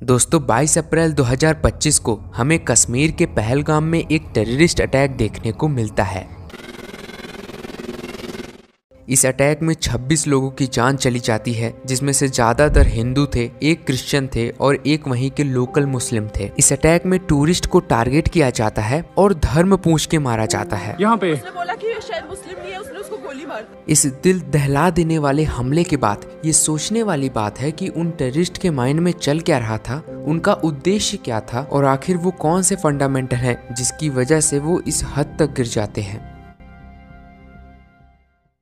दोस्तों 22 अप्रैल 2025 को हमें कश्मीर के पहलगाम में एक टेररिस्ट अटैक देखने को मिलता है। इस अटैक में 26 लोगों की जान चली जाती है, जिसमें से ज्यादातर हिंदू थे, एक क्रिश्चियन थे और एक वहीं के लोकल मुस्लिम थे। इस अटैक में टूरिस्ट को टारगेट किया जाता है और धर्म पूछ के मारा जाता है। यहाँ पे उसने बोला कि शायद मुस्लिम नहीं है, उसने उसको गोली मार दी। इस दिल दहला देने वाले हमले के बाद ये सोचने वाली बात है कि उन टेररिस्ट के माइंड में चल क्या रहा था, उनका उद्देश्य क्या था और आखिर वो कौन से फंडामेंटल हैं जिसकी वजह से वो इस हद तक गिर जाते हैं।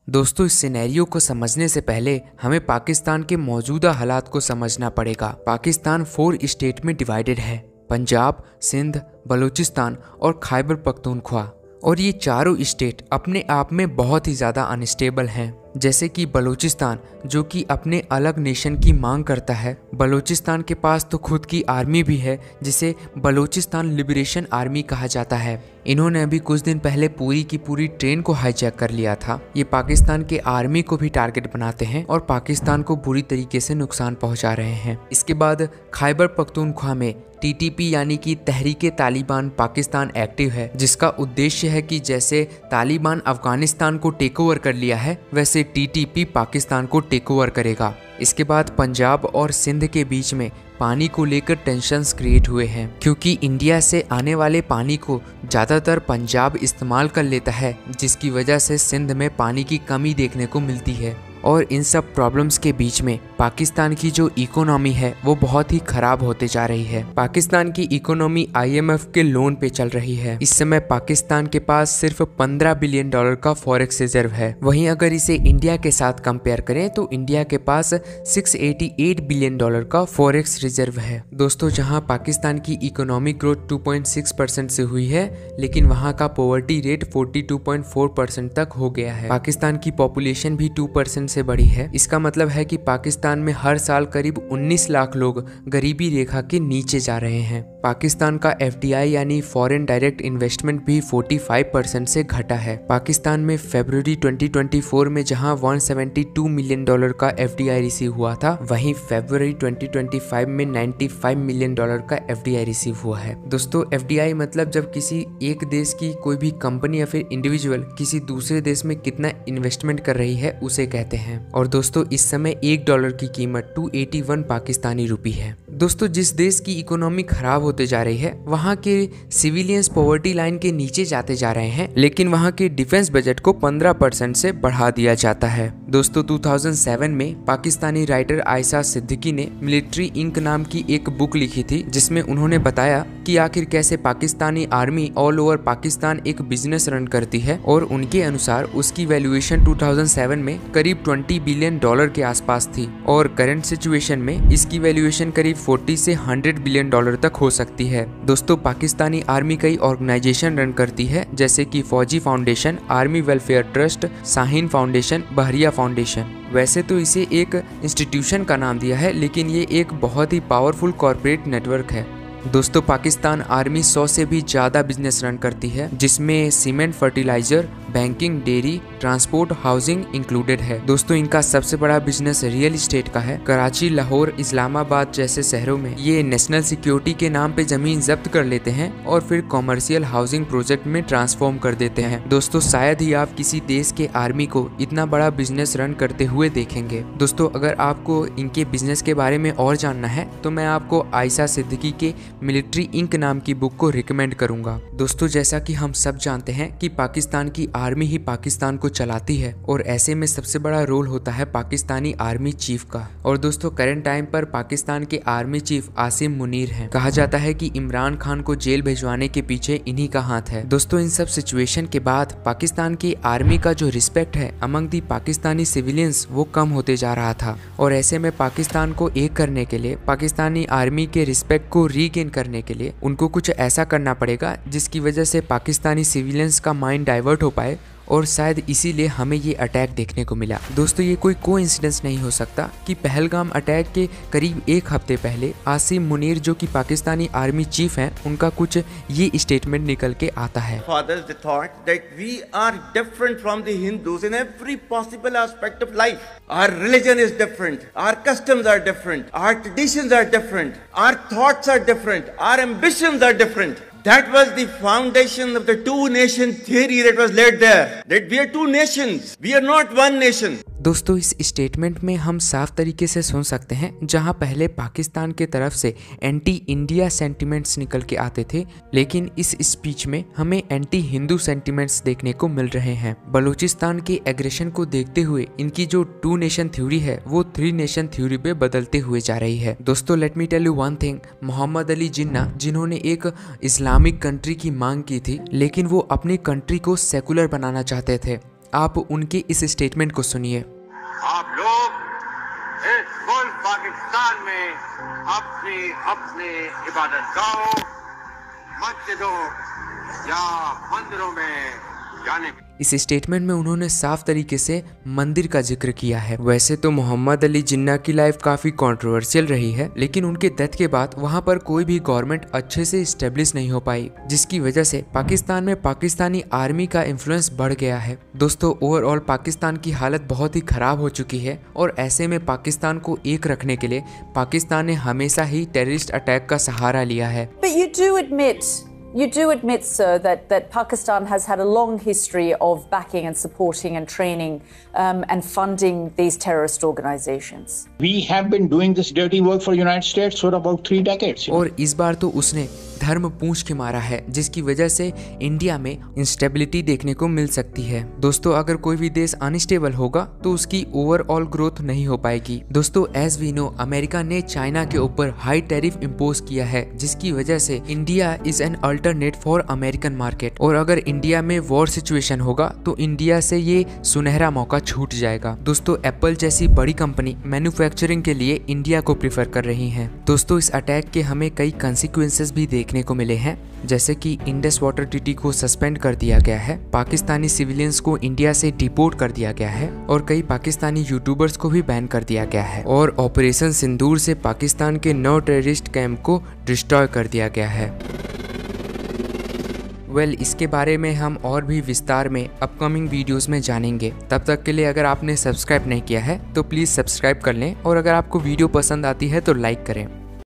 दोस्तों इस सिनेरियो को समझने से पहले हमें पाकिस्तान के मौजूदा हालात को समझना पड़ेगा। पाकिस्तान 4 स्टेट में डिवाइडेड है, पंजाब, सिंध, बलूचिस्तान और खैबर पख्तूनख्वा। और ये चारों स्टेट अपने आप में बहुत ही ज़्यादा अनस्टेबल हैं। जैसे कि बलूचिस्तान जो कि अपने अलग नेशन की मांग करता है। बलूचिस्तान के पास तो खुद की आर्मी भी है जिसे बलूचिस्तान लिबरेशन आर्मी कहा जाता है। इन्होंने अभी कुछ दिन पहले पूरी की पूरी ट्रेन को हाईजैक कर लिया था। ये पाकिस्तान के आर्मी को भी टारगेट बनाते हैं और पाकिस्तान को बुरी तरीके से नुकसान पहुंचा रहे हैं। इसके बाद खैबर पख्तूनख्वा में TTP यानी कि तहरीके तालिबान पाकिस्तान एक्टिव है, जिसका उद्देश्य है कि जैसे तालिबान अफगानिस्तान को टेक ओवर कर लिया है वैसे TTP पाकिस्तान को टेक ओवर करेगा। इसके बाद पंजाब और सिंध के बीच में पानी को लेकर टेंशन्स क्रिएट हुए हैं, क्योंकि इंडिया से आने वाले पानी को ज़्यादातर पंजाब इस्तेमाल कर लेता है, जिसकी वजह से सिंध में पानी की कमी देखने को मिलती है। और इन सब प्रॉब्लम्स के बीच में पाकिस्तान की जो इकोनॉमी है वो बहुत ही खराब होते जा रही है। पाकिस्तान की इकोनॉमी IMF के लोन पे चल रही है। इस समय पाकिस्तान के पास सिर्फ $15 बिलियन का फॉरेक्स रिजर्व है। वहीं अगर इसे इंडिया के साथ कंपेयर करें तो इंडिया के पास $688 बिलियन का फॉरेक्स रिजर्व है। दोस्तों जहां पाकिस्तान की इकोनॉमिक ग्रोथ 2.6% से हुई है, लेकिन वहां का पॉवर्टी रेट 42.4% तक हो गया है। पाकिस्तान की पॉपुलेशन भी 2% से बड़ी है। इसका मतलब है कि पाकिस्तान में हर साल करीब 19 लाख लोग गरीबी रेखा के नीचे जा रहे हैं। पाकिस्तान का FDI यानी फॉरेन डायरेक्ट इन्वेस्टमेंट भी 45% से घटा है। पाकिस्तान में फरवरी 2024 में जहां $172 मिलियन का FDI रिसीव हुआ था, वहीं फरवरी 2025 में $95 मिलियन का FDI रिसीव हुआ है। दोस्तों FDI मतलब जब किसी एक देश की कोई भी कंपनी या फिर इंडिविजुअल किसी दूसरे देश में कितना इन्वेस्टमेंट कर रही है उसे कहते हैं। और दोस्तों इस समय $1 की कीमत 281 पाकिस्तानी रुपी है। दोस्तों जिस देश की इकोनॉमी खराब होते जा रही है वहाँ के सिविलियंस पॉवर्टी लाइन के नीचे जाते जा रहे हैं, लेकिन वहाँ के डिफेंस बजट को 15% से बढ़ा दिया जाता है। दोस्तों 2007 में पाकिस्तानी राइटर आयशा सिद्दीकी ने मिलिट्री इंक नाम की एक बुक लिखी थी, जिसमें उन्होंने बताया कि आखिर कैसे Pakistani army all over Pakistan एक बिजनेस रन करती है। और उनके अनुसार उसकी वैल्यूएशन 2007 में करीब $20 बिलियन के आसपास थी और करंट सिचुएशन में इसकी वैल्यूएशन करीब 40 से 100 बिलियन डॉलर तक हो सकती है। दोस्तों पाकिस्तानी आर्मी कई ऑर्गेनाइजेशन रन करती है, जैसे कि फौजी foundation, army welfare trust, Shaheen foundation, Bahria foundation. वैसे तो इसे एक इंस्टीट्यूशन का नाम दिया है, लेकिन ये एक बहुत ही पावरफुल कॉर्पोरेट नेटवर्क है। दोस्तों पाकिस्तान आर्मी 100 से भी ज़्यादा बिजनेस रन करती है, जिसमें cement, fertiliser, banking, dairy, transport, housing included है। दोस्तों इनका सबसे बड़ा बिजनेस रियल इस्टेट का है। कराची, लाहौर, इस्लामाबाद जैसे शहरों में ये नेशनल सिक्योरिटी के नाम पे जमीन जब्त कर लेते हैं और फिर कॉमर्शियल हाउसिंग प्रोजेक्ट में ट्रांसफॉर्म कर देते हैं। दोस्तों शायद ही आप किसी देश के आर्मी को इतना बड़ा बिजनेस रन करते हुए देखेंगे। दोस्तों अगर आपको इनके बिजनेस के बारे में और जानना है तो मैं आपको आयशा सिद्दीकी के मिलिट्री इंक नाम की बुक को रिकमेंड करूंगा। दोस्तों जैसा कि हम सब जानते हैं कि पाकिस्तान की आर्मी ही पाकिस्तान को चलाती है और ऐसे में सबसे बड़ा रोल होता है पाकिस्तानी आर्मी चीफ का। और दोस्तों करंट टाइम पर पाकिस्तान के आर्मी चीफ आसिम मुनीर हैं। कहा जाता है कि इमरान खान को जेल भिजवाने के पीछे इन्हीं का हाथ है। दोस्तों इन सब सिचुएशन के बाद पाकिस्तान की आर्मी का जो रिस्पेक्ट है अमंग दी पाकिस्तानी सिविलियंस वो कम होते जा रहा था। और ऐसे में पाकिस्तान को एक करने के लिए, पाकिस्तानी आर्मी के रिस्पेक्ट को रीगेन करने के लिए उनको कुछ ऐसा करना पड़ेगा जिसकी वजह से पाकिस्तानी सिविलियंस का माइंड डाइवर्ट हो पाए और शायद इसीलिए हमें ये अटैक देखने को मिला। दोस्तों ये कोई कोइंसिडेंस नहीं हो सकता कि पहलगाम अटैक के करीब एक हफ्ते पहले आसिम मुनीर जो कि पाकिस्तानी आर्मी चीफ हैं, उनका कुछ ये स्टेटमेंट निकल के आता है। Fathers, they thought that we are different from the Hindus in every possible aspect of life. Our religion is different, our customs are different, our traditions are different, our thoughts are different, our ambitions are different. That was the foundation of the two nation theory that was laid there. That we are two nations, we are not one nation. दोस्तों इस statement में हम साफ तरीके से सुन सकते हैं, जहां पहले पाकिस्तान के तरफ से एंटी इंडिया सेंटिमेंट्स निकल के आते थे, लेकिन इस स्पीच में हमें एंटी हिंदू सेंटिमेंट्स देखने को मिल रहे हैं। बलूचिस्तान के एग्रेशन को देखते हुए इनकी जो टू नेशन थ्योरी है वो थ्री नेशन थ्योरी पे बदलते हुए जा रही है। दोस्तों let me tell you one thing, Mohammad Ali Jinnah जिन्होंने एक इस्लामिक कंट्री की मांग की थी, लेकिन वो अपनी कंट्री को सेकुलर बनाना चाहते थे। आप उनके इस स्टेटमेंट को सुनिए। आप लोग इस मुल्क पाकिस्तान में अपने अपने इबादत गाहों, मस्जिदों या मंदिरों में जाने। इस स्टेटमेंट में उन्होंने साफ तरीके से मंदिर का जिक्र किया है। वैसे तो मोहम्मद अली जिन्ना की लाइफ काफी कंट्रोवर्शियल रही है, लेकिन उनके डेथ के बाद वहां पर कोई भी गवर्नमेंट अच्छे से स्टेब्लिश नहीं हो पाई, जिसकी वजह से पाकिस्तान में पाकिस्तानी आर्मी का इन्फ्लुएंस बढ़ गया है। दोस्तों ओवरऑल पाकिस्तान की हालत बहुत ही खराब हो चुकी है और ऐसे में पाकिस्तान को एक रखने के लिए पाकिस्तान ने हमेशा ही टेररिस्ट अटैक का सहारा लिया है। You do admit, sir, that Pakistan has had a long history of backing and supporting and training and funding these terrorist organizations. We have been doing this dirty work for United States for about 3 decades. और इस बार तो उसने धर्म पूंछ के मारा है, जिसकी वजह से इंडिया में इंस्टेबिलिटी देखने को मिल सकती है। दोस्तों अगर कोई भी देश अनस्टेबल होगा तो उसकी ओवरऑल ग्रोथ नहीं हो पाएगी। दोस्तों एज वी नो, अमेरिका ने चाइना के ऊपर हाई टैरिफ इम्पोज किया है, जिसकी वजह से India is an alternate for American market. और अगर इंडिया में वॉर सिचुएशन होगा तो इंडिया से ये सुनहरा मौका छूट जाएगा। दोस्तों एप्पल जैसी बड़ी कंपनी मैन्युफैक्चरिंग के लिए इंडिया को प्रीफर कर रही है। दोस्तों इस अटैक के हमें कई कंसिक्वेंसेस भी देखने को मिले हैं, जैसे कि इंडस वाटर ट्रीटी को सस्पेंड कर दिया गया है, पाकिस्तानी सिविलियंस को इंडिया से डिपोर्ट कर दिया गया है और कई पाकिस्तानी यूट्यूबर्स को भी बैन कर दिया गया है, और ऑपरेशन सिंदूर से पाकिस्तान के 9 टेररिस्ट कैंप को डिस्ट्रॉय कर दिया गया है। इसके बारे में हम और भी विस्तार में अपकमिंग वीडियोस में जानेंगे। तब तक के लिए अगर आपने सब्सक्राइब नहीं किया है तो प्लीज सब्सक्राइब कर लें, और अगर आपको वीडियो पसंद आती है तो लाइक करें।